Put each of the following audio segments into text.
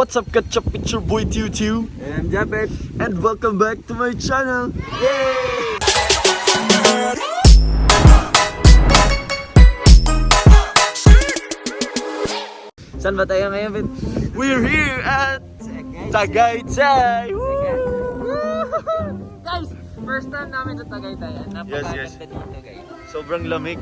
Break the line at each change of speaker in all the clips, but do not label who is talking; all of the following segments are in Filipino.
what's up, Ketchup? It's your boy Tiu.
And I'm Japet.
And welcome back to my channel. Yay! Saan ba tayo ngayon, Ben? We're here at Tagaytay!
Guys, first time namin sa Tagaytay.
Yes.
Napakaganda dito, guys.
Sobrang lamig.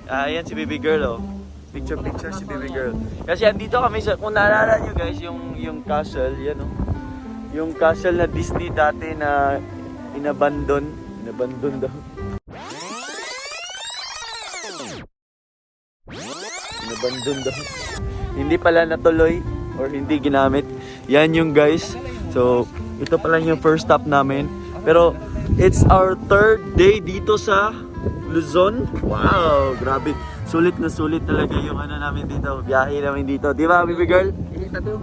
Ayan si baby girl, oh. Picture si baby girl. Kasi andito kami sa, kung naalala nyo guys, yung castle, yan oh. Yung castle na Disney dati na inabandon daw. Inabandon daw. Hindi pala natuloy or hindi ginamit. Yan yung guys. So, ito pala yung first stop namin. Pero, it's our third day dito sa Luzon. Wow, grabe. Sulit na sulit talaga yung ano namin dito. Biyahe namin dito. Di ba, baby girl?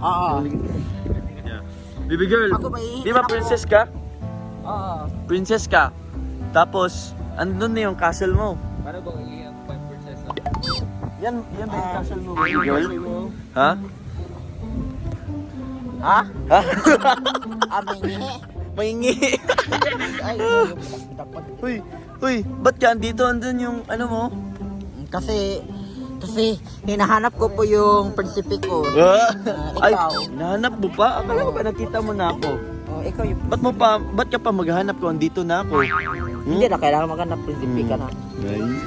Oo.
Yeah. Baby girl,
Ako ba,
di ba princess ka?
Oo.
Princess ka. Tapos, andun na yung castle mo.
Para ba iliyan ko yung prinsesa?
Yan ba yung castle mo, baby girl? Ha?
Ha?
Ha?
Maingi.
Maingi.
Ay, dapat.
Uy, ba't ka andito? Andun yung ano mo?
Kasi hinahanap ko po yung prinsipe ko.
Ay,
Ikaw.
nahanap mo pa? Akala ko ba nakita mo na ako?
Oh, ikaw yung...
Ba't ka pa maghanap ko? Andito na ako.
Hindi na, kailangan maghanap prinsipe ka na.
Nice.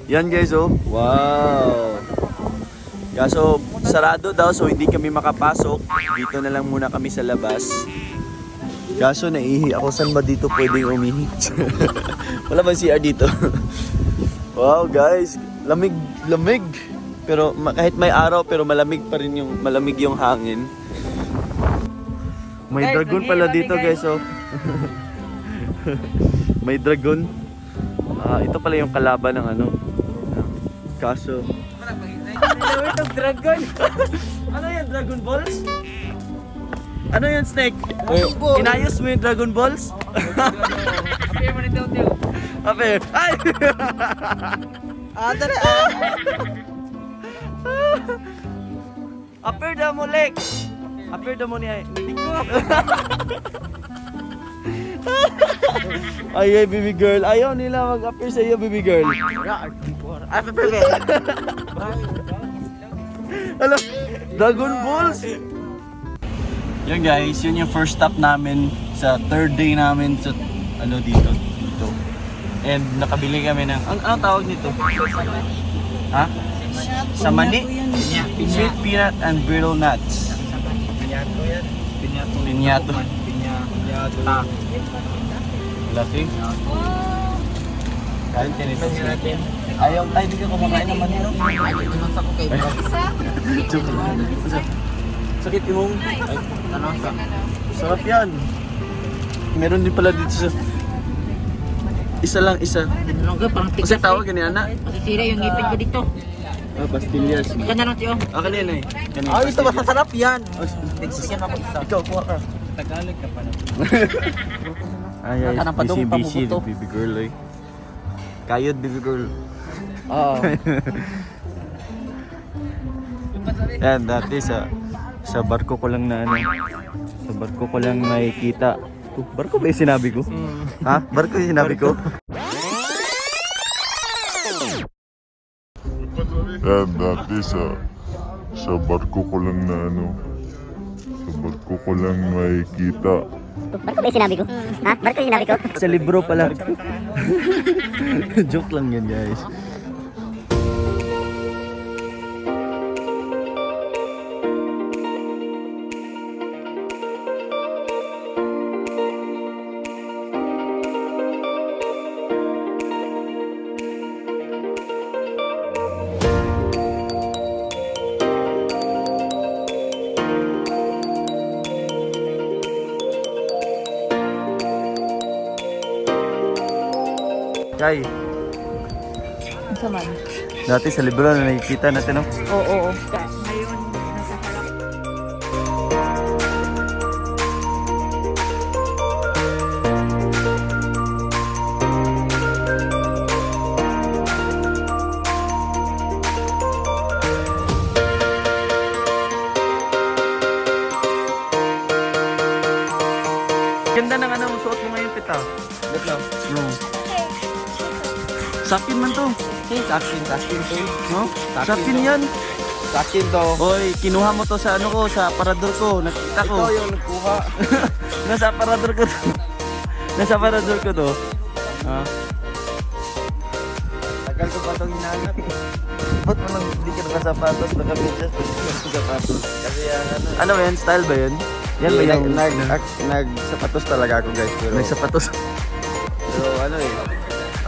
Yan guys, oh. Wow. Kaso, sarado daw, so hindi kami makapasok. Dito na lang muna kami sa labas. Kaso, naihi ako. Saan ba dito pwedeng umihi? Wala ba CR dito? Wow guys, lamig. Pero kahit may araw pero malamig yung hangin. May
Guys,
dragon pala
nangyayari,
dito
guys.
guys, oh. May dragon. Ito pala yung kalaban ng ano. Kaso.
Itong dragon.
Ano yan, Dragon Balls? Ano yan, Snake?
Ball.
Inayos mo yung Dragon Balls?
Appear mo nito, Teo.
Ape. Ay!
Dali.
Appear daw mo, Lex. Appear daw mo ni Ay, baby girl. Ayaw nila mag-appear sa iyo, baby girl.
Prepare.
Alam, Dragon Balls. Yun guys, yun yung first stop namin sa third day namin sa ano dito. And nakabili kami ng ano tawag nito? Ha? Samani? Sweet peanut and brittle nuts. Piñato. Laki. Kain tinito. Ayaw, ay di ka kumakain naman nito. Joke lang. Sakit imong. Sarap yan. Meron din pala dito sa... Isa. Kasi tawag ganyan na.
Masisira yung ngipin ko dito.
Pastillas.
Ika na lang, Teo.
Kanina eh.
Ito masasarap yan. Nagsisyan ako isa.
Ikaw, kuha ka.
Tagalog ka pa na.
Ay, busy, baby girl eh. Kayod, baby girl.
Oo.
Yan, dati sa barko ko lang na ano. Sa barko ko lang nakikita. Barko ba yung sinabi ko? Ha? Barko yung sinabi ko?
Yan, dati sa barko ko lang na ano, sa barko ko lang makikita.
Barko ba yung sinabi ko? Ha? Barko yung sinabi ko?
Sa libro pala. Joke lang yan guys. Kay,
Sa man?
dati sa libro na nakikita natin, no?
Oo. Ngayon, nasa harap.
Ganda ng ano, suot mo ngayon, Pita.
Dito.
No. Sakin man to.
Sakin to.
No?
Sakin
Sakin
to.
yan.
Sakin to.
Hoy, kinuha mo to sa ano ko, sa aparador ko. Nakita ko.
Ikaw yung nagkuha.
Nasa aparador ko to. Nasa aparador ko to. Ah.
Tagal ko pa itong hinahanap.
Ba't mo nang hindi ka nakasapatos? Nakabidyas pa hindi ka nakasapatos.
Kasi ano.
Ano ba yan? Style ba yun? Yan ba yung
Nagsapatos talaga ako guys. Pero
nagsapatos?
ano eh.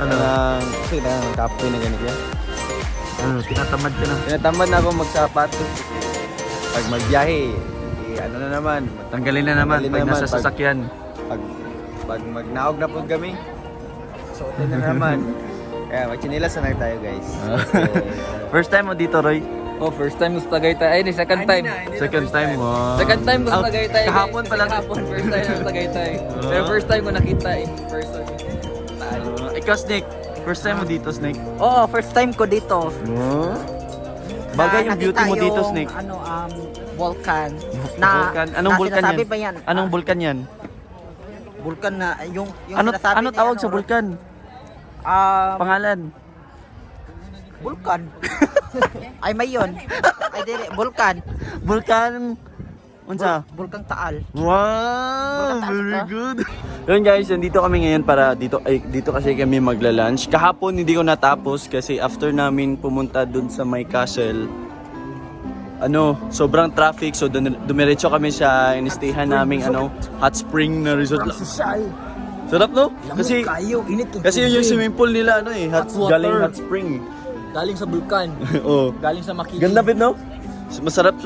Ano?
Kasi ng kapoy na ganit yan.
Ano? Tinatamad ka na.
Tinatamad na ako magsapatos. Pag magbiyahe, ano na naman.
Tanggalin na naman
Tanggalin
pag
naman
nasa
pag-
sasakyan.
Pag magnaog na po kami, suotin na naman. Kaya magchinilas na lang tayo guys.
First time mo dito, Roy?
Oh, first time gusto Tagaytay. Ay, second time.
Second time mo.
Second time gusto
Ah,
Tagaytay. guys.
kahapon pa lang.
Kahapon, first time gusto Tagaytay. Pero first time ko nakita in person.
Ikaw, Snake. First time mo dito, Snake.
Oo, first time ko dito.
Bagay yung beauty mo
Nakita
dito,
yung,
Snake.
Volcan.
Vulkan. Anong vulkan
sinasabi
yan?
ba yan?
Anong vulkan yan?
Vulcan na, yung
Ano
sinasabi
ano
ni
tawag sa vulkan? Pangalan?
Vulcan. Ay, may yun. Ay, dire, Vulcan.
Vulkan. Unsa?
Vulcan Taal.
Wow,
Vulkan
very
taas ba?
good. Yun guys, nandito kami ngayon para dito kasi kami magla-lunch. Kahapon hindi ko natapos kasi after namin pumunta dun sa May Castle, sobrang traffic, so dumiretso kami sa inistayhan naming hot spring na resort. Sarap no? Kasi yun yung swimming pool nila
Hot water.
galing hot spring.
Galing sa Vulcan.
Oh.
Galing sa Makini.
Ganda bit no? Masarap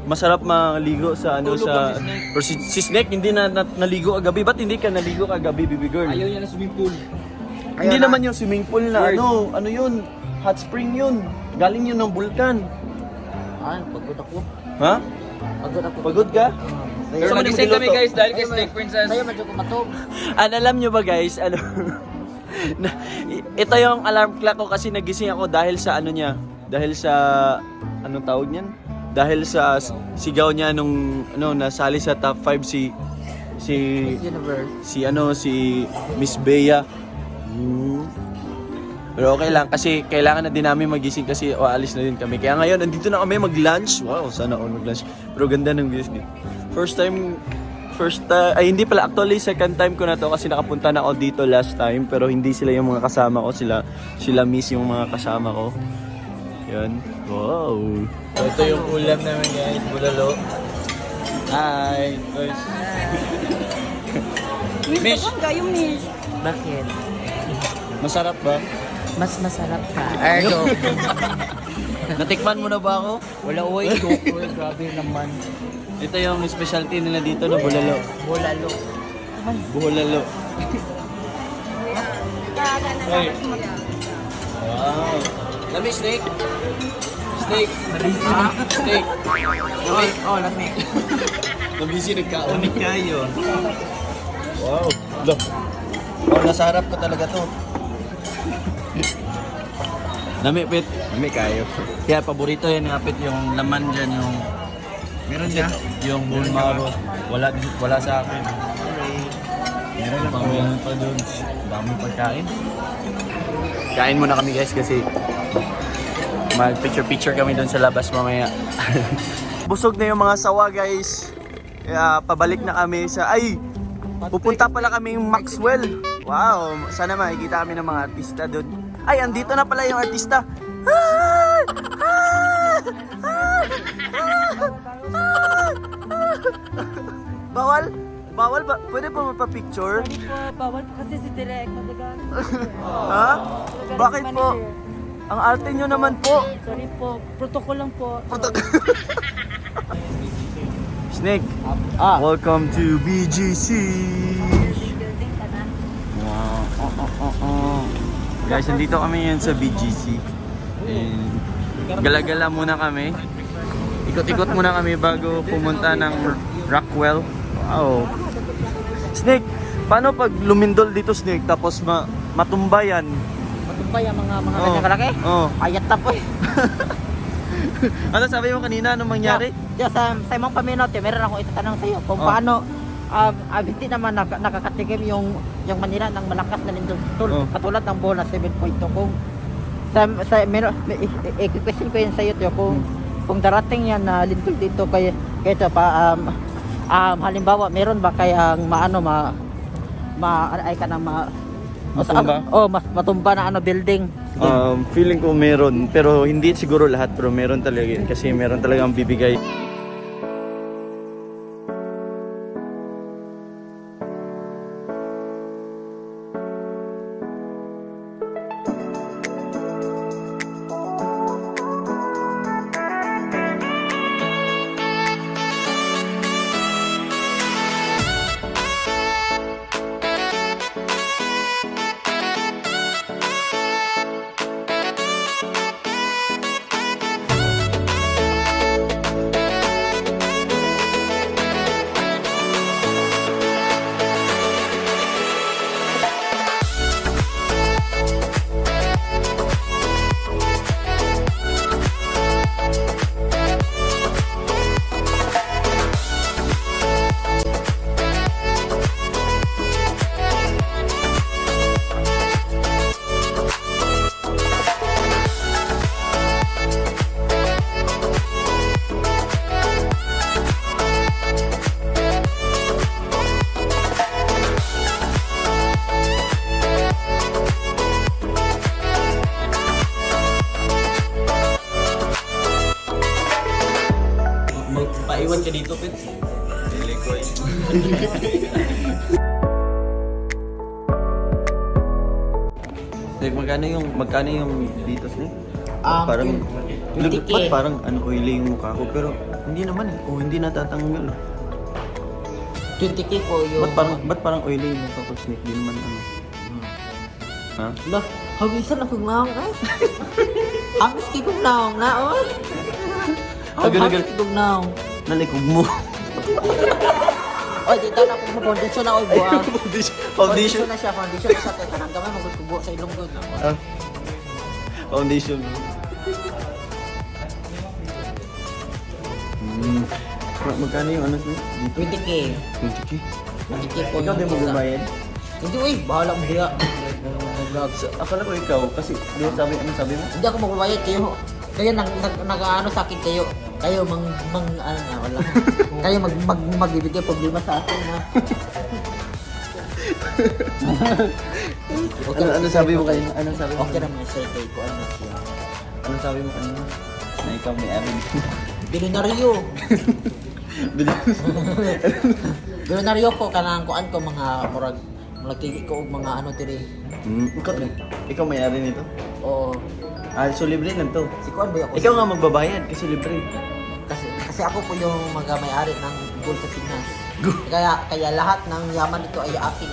masarap maligo sa sa or si Snake hindi na naligo kagabi. Ba't hindi ka naligo kagabi, baby girl?
Ayaw niya na swimming pool.
Hindi naman yung swimming pool na ano yun? Hot spring yun. Galing yun ng bulkan.
Ay, pagod ako.
Ha?
Pagod ako.
Pagod ka?
Pero
Saan mo
nagising kami
niluto?
guys dahil kay Snake Princess.
Tayo medyo kumatog.
Alam nyo ba guys, ito yung alarm clock ko kasi nagising ako dahil sa dahil sa anong tawag niyan? Dahil sa sigaw niya nung nasali sa top 5 si
Universe.
si Miss Bea. Pero okay lang kasi kailangan na din namin magising kasi aalis na din kami. Kaya ngayon andito na kami mag-lunch. Wow, sana all mag-lunch. Pero ganda ng views dito. Hindi pala, actually second time ko na to kasi nakapunta na ako dito last time pero hindi sila yung mga kasama ko, sila miss yung mga kasama ko. Yan. Wow. So, ito yung ulam namin guys, bulalo. Hi. Miss,
Gayong Miss.
Bakit?
masarap ba?
Mas masarap ka. Ergo.
Natikman mo na ba ako?
Wala uy, joke. Grabe naman.
Ito yung specialty nila dito na bulalo.
Bulalo.
Bulalo. Hey. Wow. Lami, Snake. Snake. Snake. Lami.
Oh, lami.
Nabisi nagkaunik kayo. Wow. Look. Oh, nasa harap ko talaga to. Lami, Pit. Lami kayo. Kaya paborito yan nga, Pit, yung laman dyan, yung... Meron niya? Yung bone marrow. Wala sa akin. Meron pa doon. Daming pagkain. Kain muna kami guys kasi mag-picture kami doon sa labas mamaya. Busog na yung mga sawa guys. Kaya pabalik na kami sa... Pupunta pala kami yung Maxwell. Wow! Sana makikita kami ng mga artista doon. Ay, andito na pala yung artista. Bawal? Bawal ba? Pwede pa magpa-picture?
Sorry po, bawal po kasi si Direk. Madagal.
Ha? Bakit po? Ang arte nyo naman po.
Sorry po, protocol lang po.
Snake, welcome to BGC. Wow. Guys, nandito kami yan sa BGC. And gala-gala muna kami. Ikot-ikot muna kami bago pumunta ng Rockwell. Wow. Snake, paano pag lumindol dito, Snake, tapos matumba yan?
Matumba yung mga ganyan kalaki?
Oh.
Ayat na po eh.
Ano sabi mo kanina? Anong mangyari?
Sa imong paminot, meron akong itatanong sa iyo kung
Oh.
paano hindi naman nakakatigim yung Manila ng malakas na lindol
Oh.
katulad ng bola 7.2 kung sa meron i-question ko yun sa iyo kung darating yan na lindol dito kay ito pa halimbawa meron ba kayang ay ka na
Matumba?
matumba na building.
Feeling ko meron, pero hindi siguro lahat, pero meron talaga yun. Kasi meron talagang bibigay. Magpaiwan ka dito, Pits. Pili ko eh. Magkano yung dito, Snake? Parang, look,
20K.
ba't parang oily yung mukha ko, pero hindi naman eh. O hindi natatanggal.
20K po yung
Ba't parang oily yung mukha ko, Snake? Di naman ano. Ha?
Lah, hawisan ako naong ay. Hamis ki kong naong naon.
Tagal-tagal.
Hamis ki kong naong.
Nalikog mo.
Oy, dito na akong foundation na oy buwan.
Foundation.
na siya, foundation na siya. Kaya kanang gamay magkubo sa ilong ko.
Ah. Foundation. Magkano yung ano, Snake? Dito?
20K.
20K.
20K po
Ikaw din mo bumayad?
Hindi, uy, bahala mo diya.
Akala ko ikaw, kasi di ba ano sabi mo?
Hindi ako magbabayad kayo. Kayo nag-ano sa akin kayo. Kayo ano na, wala. Kayo magbibigay problema sa akin na.
Ano sabi mo kanina? Ano sabi mo?
Okay naman sir, kayo ko ano siya.
Ano sabi mo kanina? Na ikaw may amin.
Bilyonaryo. Bilyonaryo ko kanang kuan ko mga murag tigi ko og mga ano diri.
Ikaw may ari nito?
Oo.
So libre lang to.
Si kuan ba ako?
Ikaw nga magbabayad kasi libre.
Kasi ako po yung may-ari ng gold sa Pinas. Kaya lahat ng yaman nito ay akin.